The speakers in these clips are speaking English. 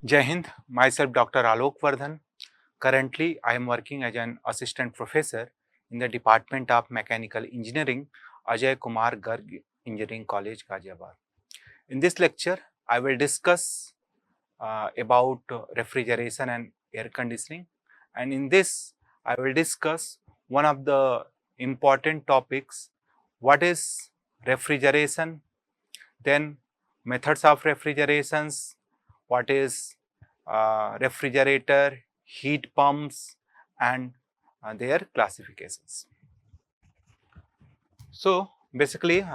Jai Hind, myself Dr. Alok Vardhan. Currently, I am working as an assistant professor in the Department of Mechanical Engineering, Ajay Kumar Garg Engineering College, Ghaziabad. In this lecture, I will discuss about refrigeration and air conditioning, and in this, I will discuss one of the important topics: what is refrigeration, then methods of refrigerations, what is refrigerator, heat pumps, and their classifications. So basically,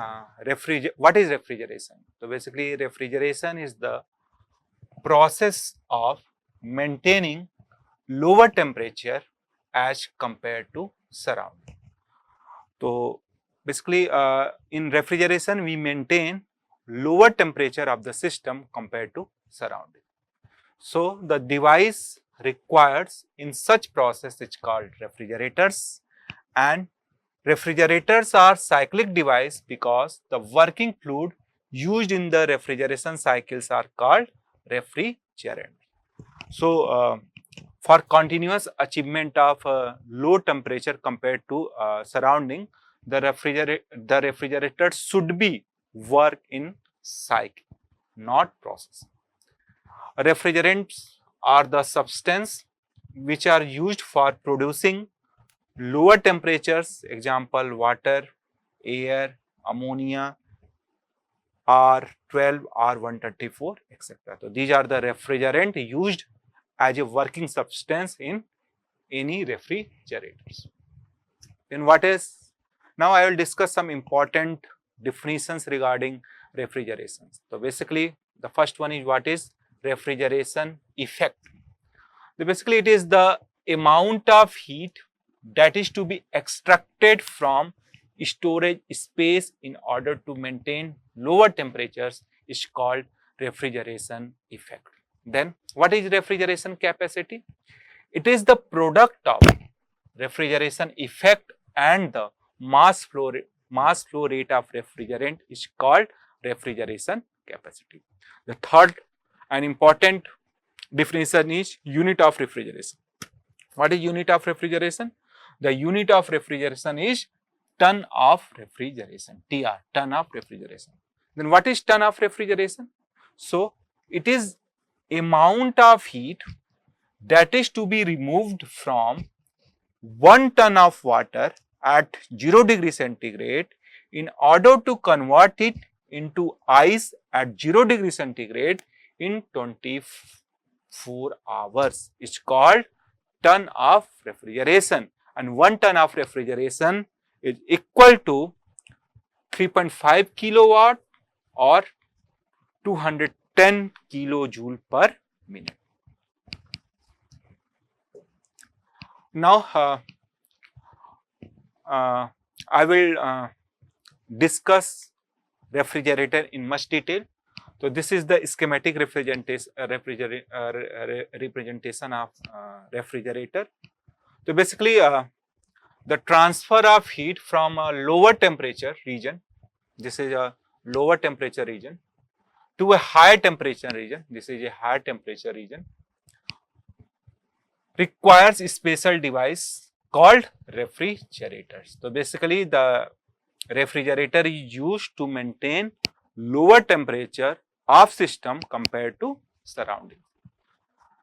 what is refrigeration? So basically, refrigeration is the process of maintaining lower temperature as compared to surrounding. So basically, in refrigeration, we maintain lower temperature of the system compared to surrounding. So the device requires in such process is called refrigerators, and refrigerators are cyclic device because the working fluid used in the refrigeration cycles are called refrigerant. So for continuous achievement of low temperature compared to surrounding, the refrigerator should be work in cycle, not process. Refrigerants are the substance which are used for producing lower temperatures, example water, air, ammonia, R12, R134, etc. So these are the refrigerant used as a working substance in any refrigerators. Then what is, now I will discuss some important definitions regarding refrigerations. So basically the first one is what is refrigeration effect. So basically it is the amount of heat that is to be extracted from storage space in order to maintain lower temperatures is called refrigeration effect. Then what is refrigeration capacity? It is the product of refrigeration effect and the mass flow rate of refrigerant is called refrigeration capacity. The third and important definition is unit of refrigeration. What is unit of refrigeration? The unit of refrigeration is ton of refrigeration, TR, ton of refrigeration. Then what is ton of refrigeration? So it is amount of heat that is to be removed from 1 ton of water at 0 degree centigrade in order to convert it into ice at 0 degree centigrade in 24 hours. It's called ton of refrigeration, and 1 ton of refrigeration is equal to 3.5 kilowatt or 210 kilojoule per minute. Now I will discuss refrigerator in much detail. So this is the schematic representation of refrigerator. So basically the transfer of heat from a lower temperature region, this is a lower temperature region, to a higher temperature region, this is a higher temperature region, requires a special device called refrigerators. So basically the refrigerator is used to maintain lower temperature of system compared to surrounding.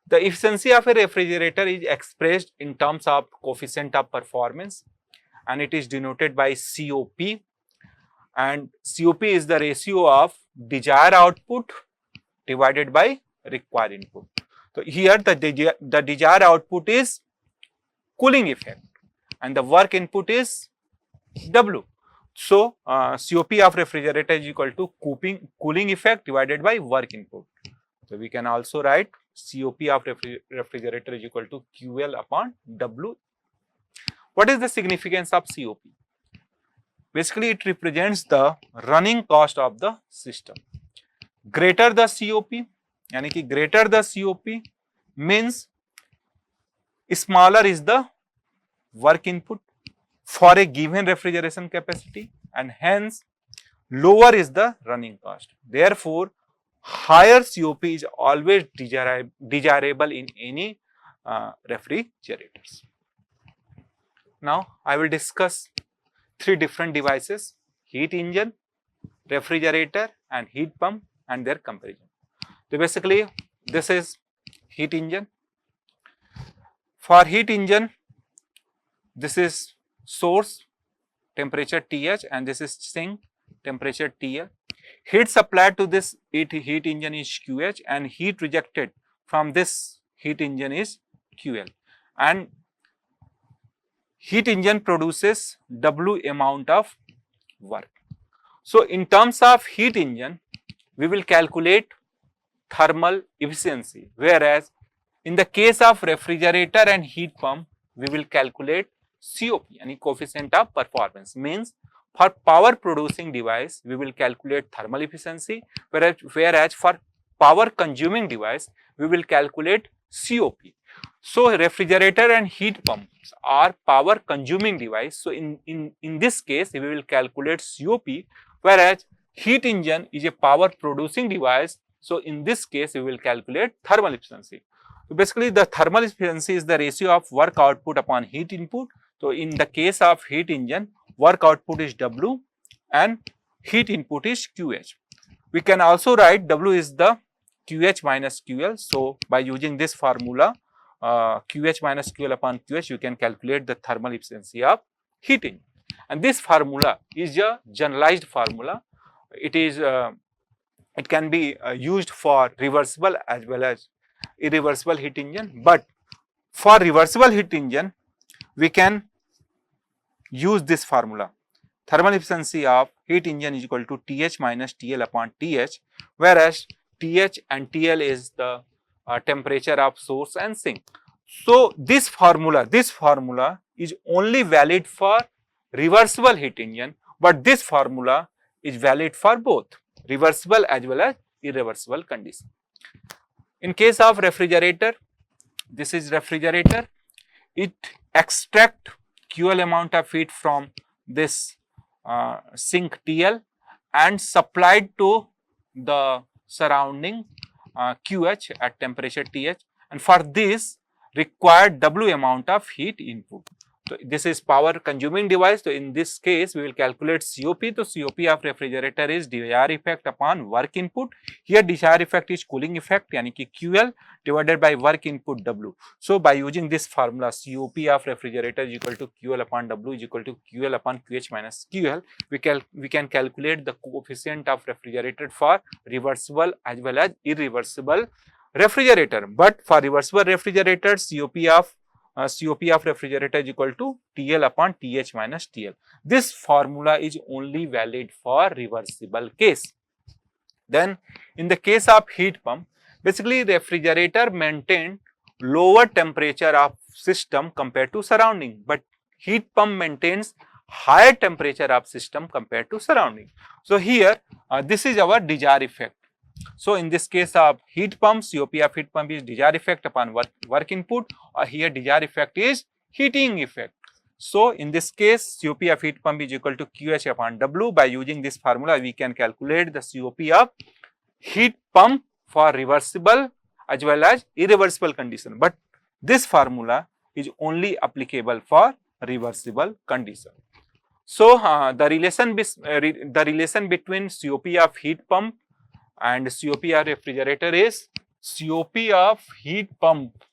The efficiency of a refrigerator is expressed in terms of coefficient of performance, and it is denoted by COP, and COP is the ratio of desired output divided by required input. So here the desired output is cooling effect and the work input is W. So COP of refrigerator is equal to cooling effect divided by work input. So we can also write COP of refrigerator is equal to QL upon W. What is the significance of COP? Basically it represents the running cost of the system. Greater the COP, यानी कि greater the COP means smaller is the work input for a given refrigeration capacity, and hence lower is the running cost. Therefore higher COP is always desirable in any refrigerators. Now I will discuss three different devices: heat engine, refrigerator and heat pump and their comparison. So basically this is heat engine. For heat engine, this is source temperature TH and this is sink temperature TL. Heat supplied to this heat engine is QH and heat rejected from this heat engine is QL, and heat engine produces W amount of work. So in terms of heat engine, we will calculate thermal efficiency, whereas in the case of refrigerator and heat pump, we will calculate COP, any coefficient of performance. Means for power producing device, we will calculate thermal efficiency, whereas for power consuming device, we will calculate COP. So refrigerator and heat pumps are power consuming device. So in this case, we will calculate COP, whereas heat engine is a power producing device. So in this case, we will calculate thermal efficiency. So basically, the thermal efficiency is the ratio of work output upon heat input. So in the case of heat engine, work output is W and heat input is QH. We can also write W is the QH minus QL. So by using this formula, QH minus QL upon QH, you can calculate the thermal efficiency of heat engine. And this formula is a generalized formula. It is it can be used for reversible as well as irreversible heat engine, but for reversible heat engine we can use this formula. Thermal efficiency of heat engine is equal to TH minus TL upon TH, whereas TH and TL is the temperature of source and sink. So this formula is only valid for reversible heat engine, but this formula is valid for both reversible as well as irreversible condition. In case of refrigerator, this is refrigerator. It extract QL amount of heat from this sink TL and supplied to the surrounding QH at temperature TH, and for this required W amount of heat input. So this is power consuming device. So in this case, we will calculate COP. So COP of refrigerator is desire effect upon work input. Here desire effect is cooling effect, yani ki QL divided by work input W. So by using this formula, COP of refrigerator is equal to QL upon W is equal to QL upon QH minus QL. We can calculate the coefficient of refrigerator for reversible as well as irreversible refrigerator. But for reversible refrigerator, COP of refrigerator is equal to TL upon TH minus TL. This formula is only valid for reversible case. Then in the case of heat pump, basically refrigerator maintain lower temperature of system compared to surrounding, but heat pump maintains higher temperature of system compared to surrounding. So here this is our desire effect. So in this case of heat pump, COP of heat pump is desire effect upon work input, or here desire effect is heating effect. So in this case, COP of heat pump is equal to QH upon W. By using this formula, we can calculate the COP of heat pump for reversible as well as irreversible condition. But this formula is only applicable for reversible condition. So the relation between COP of heat pump and COP of refrigerator is COP of heat pump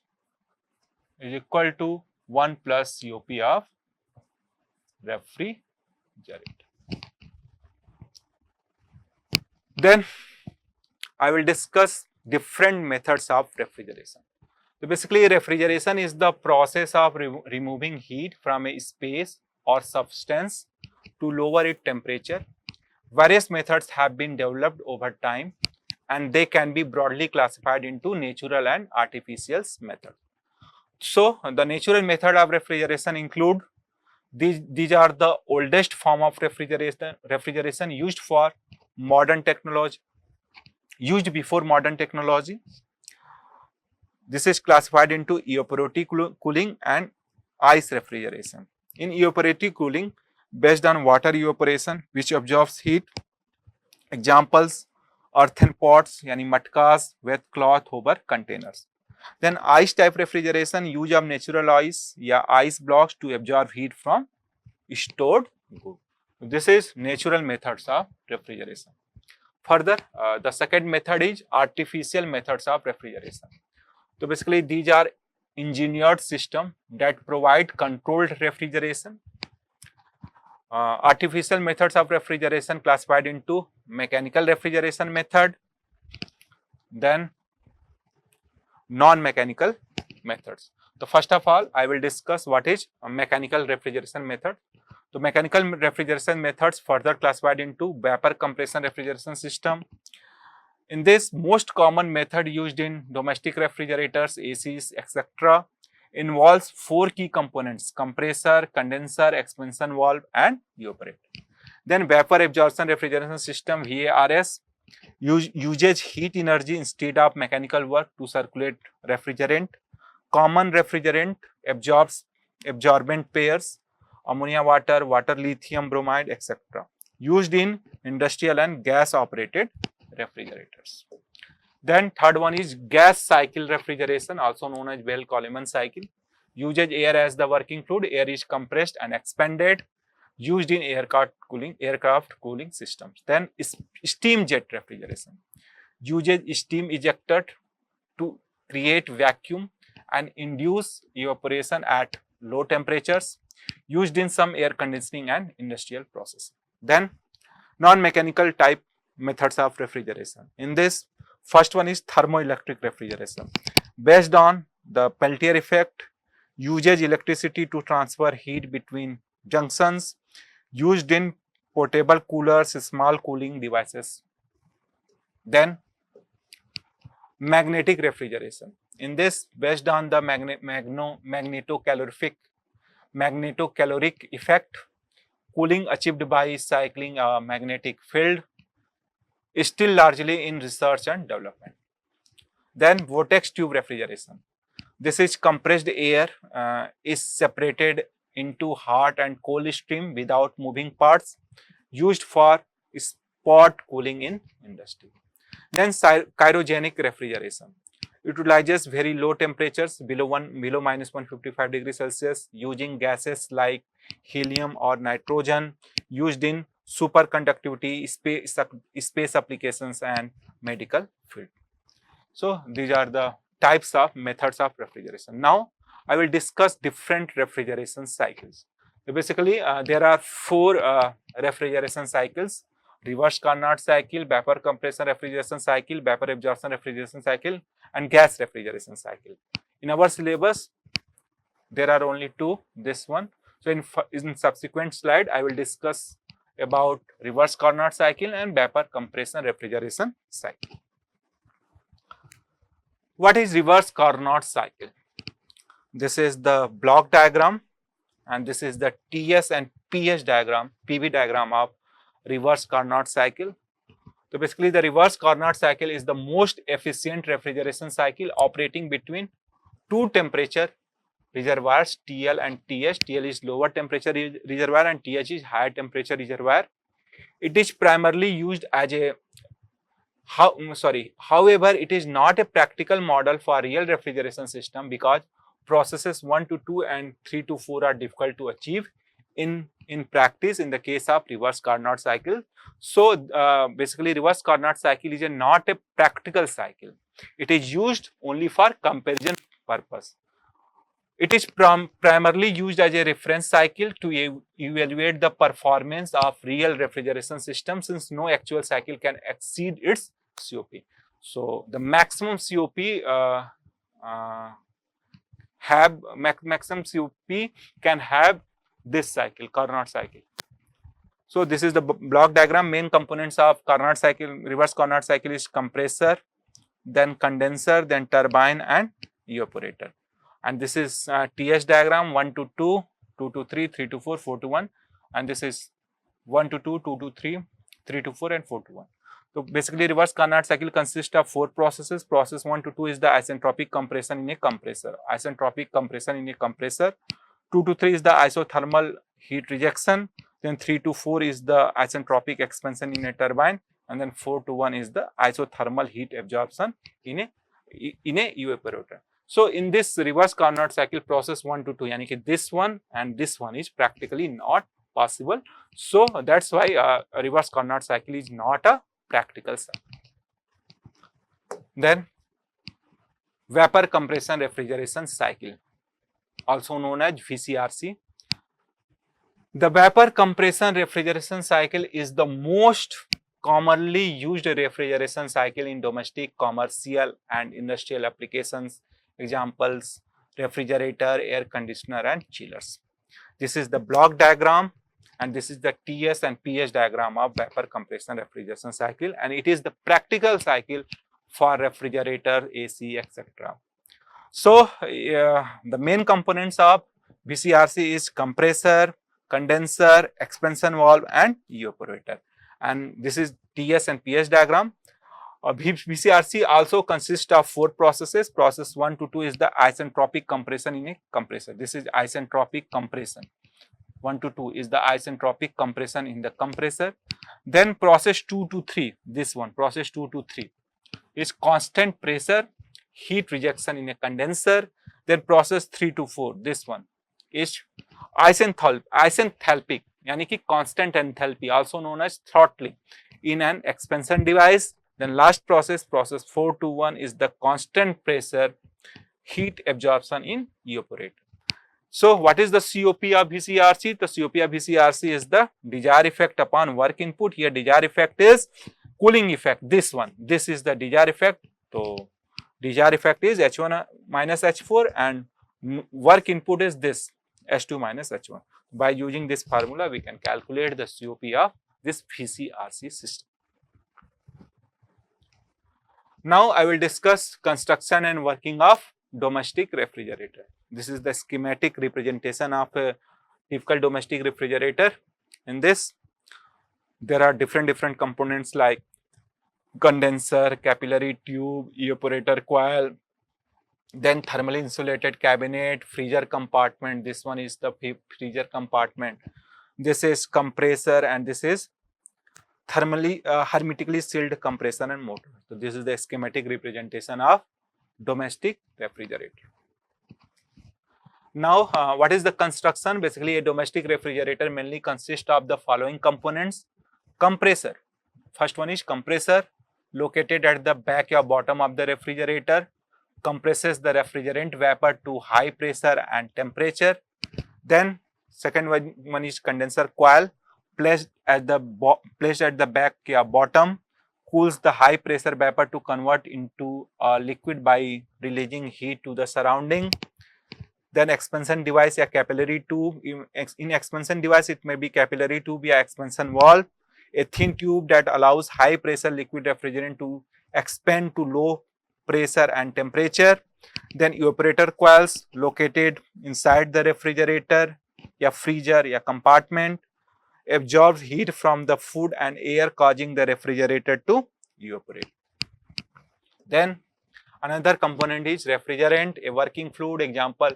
is equal to 1 plus COP of refrigerator. Then I will discuss different methods of refrigeration. So basically, refrigeration is the process of removing heat from a space or substance to lower its temperature. Various methods have been developed over time, and they can be broadly classified into natural and artificial methods. So the natural method of refrigeration include these are the oldest form of refrigeration used for modern technology, used before modern technology. This is classified into evaporative cooling and ice refrigeration. In evaporative cooling, based on water evaporation which absorbs heat, examples earthen pots यानी मटकास, with cloth over containers. Then ice type refrigeration, use of natural ice या ice blocks to absorb heat from stored good. This is natural methods of refrigeration. Further, the second method is artificial methods of refrigeration. So basically these are engineered systems that provide controlled refrigeration. Artificial methods of refrigeration classified into mechanical refrigeration method, then non-mechanical methods. So first of all, I will discuss what is a mechanical refrigeration method. So mechanical refrigeration methods further classified into vapor compression refrigeration system. In this, most common method used in domestic refrigerators, ACs, etc. involves four key components: compressor, condenser, expansion valve, and evaporator. Then vapor absorption refrigeration system, VARS, uses heat energy instead of mechanical work to circulate refrigerant. Common refrigerant absorbs absorbent pairs, ammonia water, water lithium bromide, etc. used in industrial and gas operated refrigerators. Then third one is gas cycle refrigeration, also known as Bell-Coleman cycle. Uses air as the working fluid. Air is compressed and expanded, used in aircraft cooling systems. Then steam jet refrigeration, uses steam ejected to create vacuum and induce evaporation at low temperatures, used in some air conditioning and industrial processes. Then non-mechanical type methods of refrigeration. In this, first one is thermoelectric refrigeration. Based on the Peltier effect, uses electricity to transfer heat between junctions, used in portable coolers, small cooling devices. Then magnetic refrigeration. In this, based on the magnetocaloric effect, cooling achieved by cycling a magnetic field, is still largely in research and development. Then vortex tube refrigeration. This is compressed air is separated into hot and cold stream without moving parts, used for spot cooling in industry. Then cryogenic refrigeration. It utilizes very low temperatures below minus 155 degrees Celsius, using gases like helium or nitrogen, used in superconductivity, space applications, and medical field. So these are the types of methods of refrigeration. Now I will discuss different refrigeration cycles. So basically, there are four refrigeration cycles: reverse Carnot cycle, vapor compression refrigeration cycle, vapor absorption refrigeration cycle, and gas refrigeration cycle. In our syllabus, there are only two, this one. So in subsequent slide, I will discuss about reverse Carnot cycle and vapor compression refrigeration cycle. What is reverse Carnot cycle? This is the block diagram, and this is the TS and PS diagram, PV diagram of reverse Carnot cycle. So basically, the reverse Carnot cycle is the most efficient refrigeration cycle operating between two temperature reservoirs, TL and TH. TL is lower temperature reservoir and TH is higher temperature reservoir. It is primarily used as a however, it is not a practical model for real refrigeration system because processes 1 to 2 and 3 to 4 are difficult to achieve in practice in the case of reverse Carnot cycle. So basically, reverse Carnot cycle is not a practical cycle. It is used only for comparison purpose. It is primarily used as a reference cycle to evaluate the performance of real refrigeration system, since no actual cycle can exceed its COP. So the maximum COP maximum COP can have this cycle, Carnot cycle. So this is the block diagram. Main components of Carnot cycle, reverse Carnot cycle is compressor, then condenser, then turbine and evaporator. And this is TS diagram: 1 to 2, 2 to 3, 3 to 4, 4 to 1. And this is 1 to 2, 2 to 3, 3 to 4 and 4 to 1. So basically, reverse Carnot cycle consists of four processes. Process 1 to 2 is the isentropic compression in a compressor. Isentropic compression in a compressor. 2 to 3 is the isothermal heat rejection. Then 3 to 4 is the isentropic expansion in a turbine. and then 421 is the isothermal heat absorption in a evaporator. So in this reverse Carnot cycle, process 1 to 2, yani ki this one and this one is practically not possible. So that's why a reverse Carnot cycle is not a practical cycle. Then vapor compression refrigeration cycle, also known as VCRC. The vapor compression refrigeration cycle is the most commonly used refrigeration cycle in domestic, commercial and industrial applications. Examples: refrigerator, air conditioner and chillers. This is the block diagram and this is the TS and PS diagram of vapor compression refrigeration cycle, and it is the practical cycle for refrigerator, AC, etc. So the main components of VCRC is compressor, condenser, expansion valve and evaporator, and this is TS and PS diagram. VCRC also consists of 4 processes. Process 1 to 2 is the isentropic compression in a compressor. This is isentropic compression. 1 to 2 is the isentropic compression in the compressor. Then process 2 to 3, this one, process 2 to 3 is constant pressure heat rejection in a condenser. Then process 3 to 4, this one is isenthalpic, yani ki constant enthalpy, also known as throttling in an expansion device. Then last process, process 4 to 1 is the constant pressure heat absorption in evaporator. So what is the COP of VCRC? The COP of VCRC is the desired effect upon work input. Here desired effect is cooling effect, this one, this is the desired effect. So desired effect is H1 minus H4 and work input is this H2 minus H1. By using this formula, we can calculate the COP of this VCRC system. Now I will discuss construction and working of domestic refrigerator. This is the schematic representation of a typical domestic refrigerator. In this, there are different components like condenser, capillary tube, evaporator coil, then thermally insulated cabinet, freezer compartment. This one is the freezer compartment. This is compressor and this is thermally hermetically sealed compressor and motor. So this is the schematic representation of domestic refrigerator. Now what is the construction? Basically a domestic refrigerator mainly consists of the following components. Compressor, first one is compressor, located at the back or bottom of the refrigerator, compresses the refrigerant vapor to high pressure and temperature. Then second one is condenser coil, placed at the back or bottom, cools the high pressure vapor to convert into a liquid by releasing heat to the surrounding. Then expansion device or capillary tube. In expansion device, it may be capillary tube or expansion valve, a thin tube that allows high pressure liquid refrigerant to expand to low pressure and temperature. Then evaporator coils located inside the refrigerator or freezer or compartment, absorbs heat from the food and air, causing the refrigerator to evaporate. Then another component is refrigerant, a working fluid, example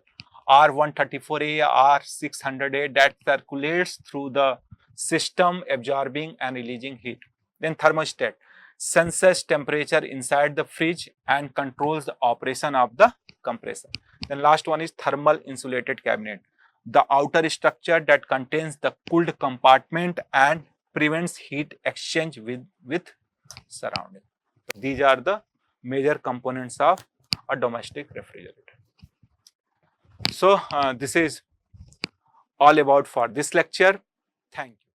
R134A, R600A, that circulates through the system, absorbing and releasing heat. Then thermostat, senses temperature inside the fridge and controls the operation of the compressor. Then last one is thermal insulated cabinet, the outer structure that contains the cooled compartment and prevents heat exchange with surrounding. These are the major components of a domestic refrigerator. So this is all about for this lecture. Thank you.